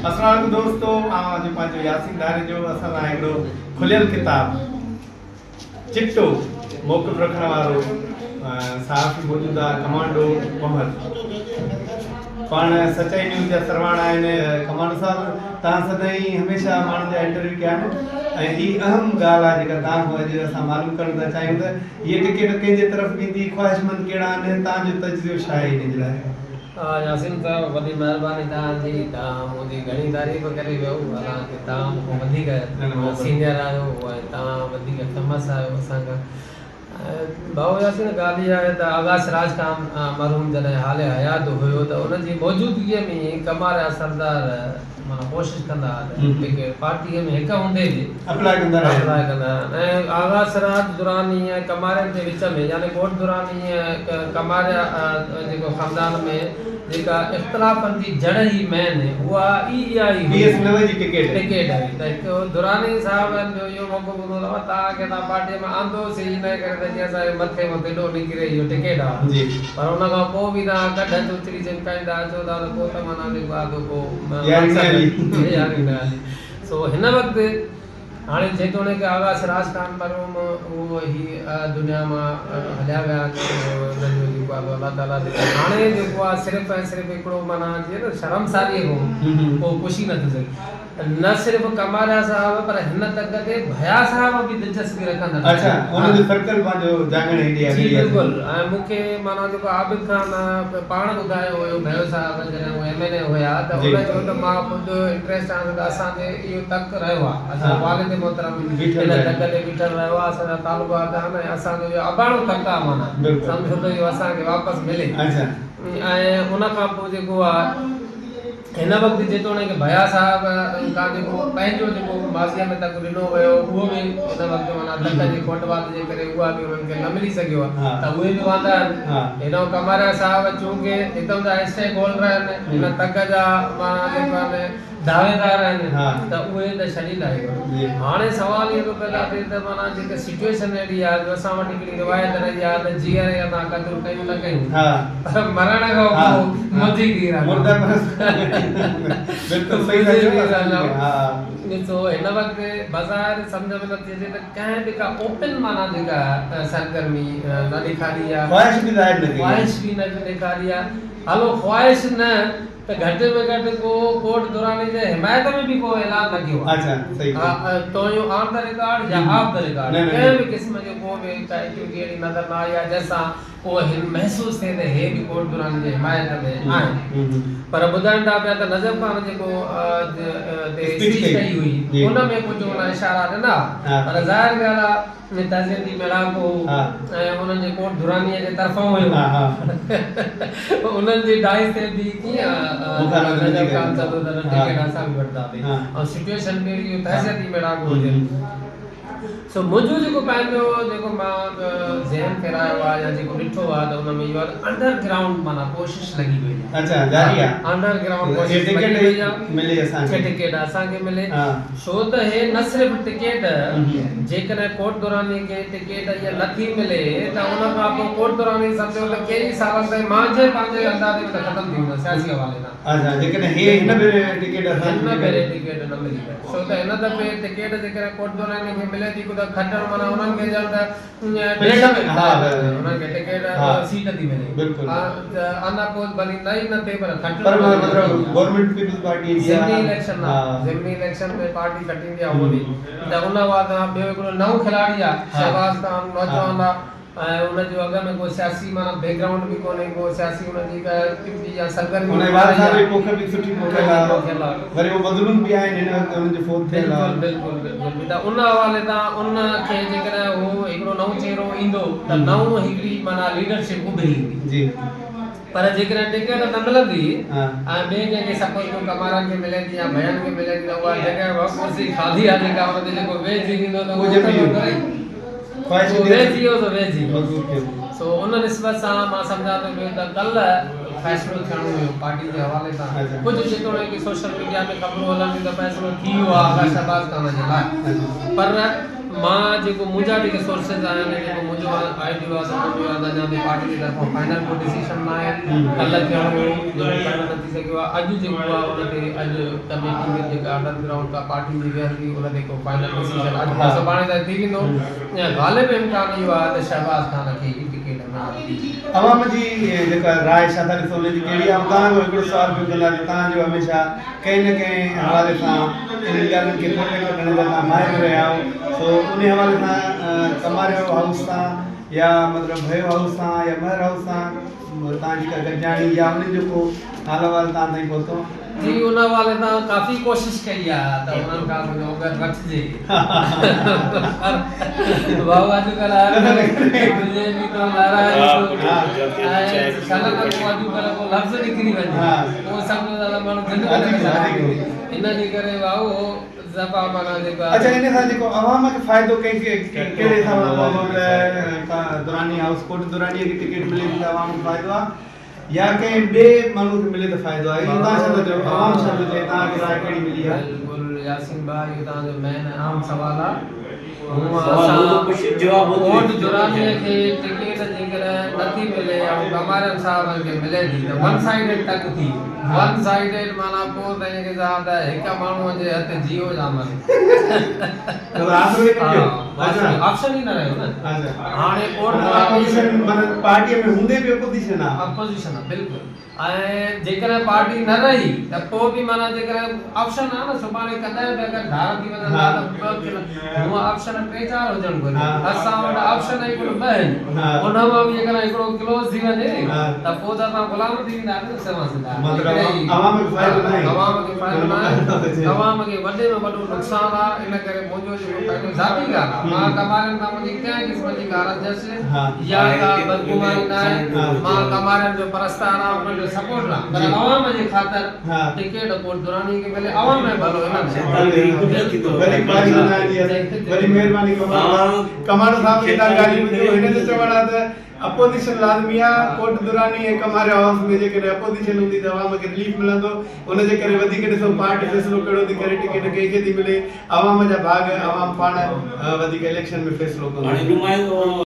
अस्सलाम दोस्तों, आज पंहिंजो यासीन दारे जो असां लाइ हिकिड़ो खुलियल किताब चिट्टो मौक़िफ़ रखण वारो सहाफ़ी मौजूदा कमांडो मोहर पाण सचाई न्यूज़ जा सरवाणा आहिनि। कमांडो साहब, तव्हां सदाईं हमेशह माण्हुनि जा इंटरव्यू कया आहिनि ऐं हीअ अहम ॻाल्हि आहे जेका तव्हां अॼु असां मालूम करणु था चाहियूं त हीअ टिकट कंहिंजे तरफ़ वेंदी, ख़्वाहिशमंद कहिड़ा आहिनि, तव्हांजो तजुर्बो छा आहे हिन जे लाइ? यासीन साहब, वॾी महिरबानी तव्हांजी। तव्हां मुंहिंजी घणी तारीफ़ करे वियो, हालांकि तव्हां मूंखां वधीक सीनियर आहियो ऐं तव्हां वधीक फेमस आहियो असांखां। भाऊ यासीन, ॻाल्हि इहा आहे त आगाह सिराज खान मरहूम जॾहिं हाले हयात हुयो त उनजी मौजूदगीअ में कमारिया सरदार माना कोशिशि कंदा हुआ पार्टीअ में हिकु हूंदे बि अप्लाई कंदा ऐं आगाह सिराज दुरानी ऐं कमारियनि जे विच में यानी कोट दुरानी ऐं कमारिया जेको ख़ानदान में जेका इख़्तिलाफ़नि जी जड़ ई मेन उहा इहा ई टिकट हुई त हिकु दुरानी साहिब जो इहो मौक़ो ॿुधो अथव तव्हांखे तव्हां पार्टीअ में आंदोसीं इन करे त जीअं असांजे मथे में तेॾो निकिरे इहो टिकट आहे, पर हुन खां पोइ बि तव्हां कढ चुचरी चिमकाईंदा अचो था त पोइ त माना जेको आहे सो हिन वक़्तु हाणे जेतोणीकि आगाह सिराज खान मरहूम उहो ई दुनिया मां हलिया विया उन्हनि जो जेको आहे अलाह ताला हाणे जेको आहे सिर्फ़ु ऐं सिर्फ़ु हिकिड़ो माना जीअं न शर्मसारीअ खां पोइ ख़ुशी न थी सघे। न सिर्फ़ु कमारिया साहब पर हिन तक ते भया साहब भी दिलचस्पी रखंदा। अच्छा, उन जो सर्कल पंहिंजो जागण इंडिया जी बिल्कुल। ऐं मूंखे माना जेको आबिद खान पाण ॿुधायो हुयो भयो साहब जॾहिं उहे एमएलए हुया त उन जो त मां ख़ुदि इंट्रस्ट आहे त असांजे इहो तक रहियो आहे, असां वालिद मोहतरम हिन तक ते बीठल रहियो आहे, असांजा तालुकात आहिनि ऐं असांजो इहो अबाणो तक आहे माना सम्झो त इहो असांखे वापसि मिले। ऐं उन खां पोइ जेको आहे हिन वक़्तु जेतोणीकि भया साहब का जेको पंहिंजो जेको माज़िया में तक ॾिनो वियो उहो बि हिन वक़्तु माना तक जी खोटवाद जे करे उहा बि उन्हनि खे न मिली सघियो आहे त उहे बि वांदा आहिनि। हिन कमारिया साहब चूंकि हितां जा स्टेक होल्डर आहिनि, हिन तक जा माना जेको आहिनि दावेदार आहिनि त उहे त छॾींदा आहिनि। हाणे सवाल इहो थो पैदा थिए त माना जेका सिचुएशन अहिड़ी आहे जो असां वटि हिकिड़ी रिवायत रही आहे त जीअर या तव्हां क़दुरु कयूं न कयूं पर मरण खां पोइ मुंहिंजी गिर आहे। ॾिसो हिन वक़्तु बाज़ार सम्झ में नथी अचे त कंहिं बि का ओपन माना जेका सरगर्मी न ॾेखारी आहे, ख़्वाहिश बि न ॾेखारी आहे। हलो ख़्वाहिश न त घटि में घटि को कोट दुरानी जे हिमायत में भी को ऐलान न कयो। अच्छा सही तो यो ऑन द रिकॉर्ड या ऑफ द रिकॉर्ड कंहिं भी क़िस्म जो को भी एक्टिविटी अहिड़ी नज़र न आई आहे जंहिंसां उहो महसूस थिए त हे भी कोट दुरानी जे हिमायत में आहिनि। पर ॿुधाइनि था पिया त नज़र खान जेको स्पीच कई हुई उन में कुझु उन इशारा ॾिना, पर ज़ाहिर ॻाल्हि आहे तहज़ीबी मिलापो ऐं उन्हनि जे कोट दुरानीअ जे तरफ़ां हुयो उन्हनि जी डाई ते बि कीअं नज़र खान चवंदो त टिकट असां बि वठंदासीं ऐं सिचुएशन में इहो तहज़ीबी मिलापो हुजे। सो मुंहिंजो जेको पंहिंजो जेको मां ज़हन फेरायो आहे या जेको ॾिठो आहे त उन में इहो अंडरग्राउंड माना कोशिश लॻी वई आहे। अच्छा, जारी आहे अंडरग्राउंड कोशिश लॻी वई आहे मिले असांखे टिकट असांखे मिले छो त हे न सिर्फ़ु टिकट जेकॾहिं कोट दुरानी खे टिकट इहा नथी मिले त उन खां पोइ कोट दुरानी सम्झो त कई सालनि ताईं मुंहिंजे पंहिंजे अंदाज़े में त ख़तमु थी वेंदो सियासी हवाले सां। अच्छा, जेकॾहिं हे हिन भेरे टिकट न मिली छो त हिन दफ़े टिकट जेकॾहिं कोट दुरानी खे मिले थी खटण माना उन्हनि खे ॼण त प्लेट में उन्हनि खे टिकट सीट थी मिले बिल्कुल अना पोइ भली न ई न थिए पर खटण पर मतलब गवर्नमेंट पीपल्स पार्टी ज़िमनी इलेक्शन में पार्टी खटींदी आहे उहो त उन बाद ॿियो हिकिड़ो नओं खिलाड़ी आहे शहबाज खान नौजवान आहे ऐं उनजो अॻ में को सियासी माना बैकग्राउंड भी कोन्हे, को सियासी उनजी का एक्टिविटी या सरगर्मी उन वार साहब जी पोख भी सुठी पोख आहे वरी वो मजलूम भी आहिनि हिन वक़्तु उनजो फोन थियल आहे। बिल्कुल बिल्कुल त उन हवाले तां उन खे जेकॾहिं हू हिकिड़ो नओं चेहरो ईंदो त नओं हिकिड़ी माना लीडरशिप उभरी ईंदी जी। पर जेकॾहिं टिकट न मिलंदी ऐं ॿिए कंहिंखे सपोज को कमारा खे मिले थी या भयन खे मिले थी त उहा जॻह कुर्सी खाली आहे जेका उन ते जेको वेझी ईंदो त उहो सो उन निस्बत सां मां सम्झा थो पियो त कल्ह फ़ैसिलो थियणो हुयो पार्टी जे हवाले सां कुझु जेतोणीकि सोशल मीडिया में ख़बरूं हलनि थियूं त फ़ैसिलो थी वियो आहे शहबाज खान जे लाइ, पर मां जेको मुंहिंजा जेके सोर्सेस आहिनि जेको मुंहिंजो आइडियो आहे मुंहिंजो अञा बि पार्टी जी तरफ़ां फाइनल को डिसीजन न आहे कल्ह थियणो हो जेको कल्ह न थी सघियो आहे अॼु जेको आहे उन ते अॼु कमेटी में जेका अंडरग्राउंड का पार्टी जी वेहंदी उन ते को फाइनल डिसीजन अॼु खां सुभाणे ताईं थी वेंदो ग़ालिब इम्कान इहो आहे त शहबाज़ ख़ान खे ई टिकट मिलंदी अवाम जी जेका राय छा था ॾिसो उनजी कहिड़ी आहे तव्हां हिकिड़ो सुवाल पियो कंदा तव्हांजो हमेशह कंहिं न कंहिं हवाले सां इन ॻाल्हियुनि खे खोटे कढण जा तव्हां माहिर रहिया आहियो सो उन हवाले सां कमारियो हाउस सां या मतिलबु भयो हाउस सां या महर हाउस सां तव्हांजी का गॾिजाणी या उन जो को हाल अहिवाल तव्हां ताईं पहुतो जी उन वाले सां काफ़ी कोशिशि कई आहे त उन्हनि खां मुंहिंजो अगरि वठिजे भाऊ अॼुकल्ह हर तुंहिंजे बि को नाराज़ ऐं सनत को अॼुकल्ह को लफ़्ज़ निकिरी वञे उहो सम्झो था माण्हू ज़िंदगी इन जे करे भाऊ ज़फ़ा माना जेका अच्छा इन सां जेको अवाम खे फ़ाइदो कहिड़े हिसाब सां दुरानी हाउस कोट दुरानीअ खे टिकट मिले थी त अवाम खे फ़ाइदो आहे या कंहिं ॿिए माण्हू खे मिले त फ़ाइदो आहे इहो तव्हां छा था चओ अवाम छा थो चए तव्हांखे राय कहिड़ी मिली आहे बिल्कुलु यासीन भाई इहो तव्हांजो मेन अहम सुवाल आहे कोट दुरानीअ खे टिकट जेकर नथी मिले ऐं कमारियन साहबनि खे मिले थी त वन साइडेड तक थी वन साइडेड माना पोइ त हिन खे छा त हिक माण्हूअ जे हथ जियो जामल ऑप्शन ई न रहियो न हाणे कोट अपोजिशन माना पार्टीअ में हूंदे बि अपोजिशन आहे अपोजिशन आहे बिल्कुलु ऐं जेकर पार्टी न रही त पोइ बि माना जेकर ऑप्शन आहे न सुभाणे कॾहिं बि अगरि धार थी वञंदा त हूअ ऑप्शन 3-4 हुजण घुरिजे असां वटि ऑप्शन ई कुल 2 आहिनि उन मां बि अगरि हिकिड़ो क्लोज थी वञे त पोइ त असां गुलाम थी वेंदा आहियूं समा सिधा अवाम खे फ़ाइदो न आहे अवाम खे फ़ाइदो न आहे अवाम खे वॾे में वॾो नुक़सान आहे इन करे मुंहिंजो जेको पंहिंजो ज़ाती ॻाल्हि आहे मां कमारियनि खां मुंहिंजी कंहिं क़िस्म जी कारजस या का बदगुमानी न आहे मां कमारियनि जो परस्तार आहियां उन्हनि जो सपोर्ट आहे पर अवाम जे ख़ातिर टिकट कोट दुरानी खे मिले अवाम में भलो वरी महिरबानी कमांडो साहब खे तव्हां ॻाल्हि ॿुधो हिन जो चवण आहे त अपोजिशन लाज़मी आहे कोट दुरानी ऐं कमारियो हाउस में जेकॾहिं अपोजिशन हूंदी त अवाम खे रिलीफ मिलंदो उनजे करे वधीक ॾिसो पार्टी फ़ैसिलो कहिड़ो थी करे टिकट कंहिंखे थी मिले अवाम जा भाग अवाम पाण वधीक इलेक्शन में फ़ैसिलो कंदो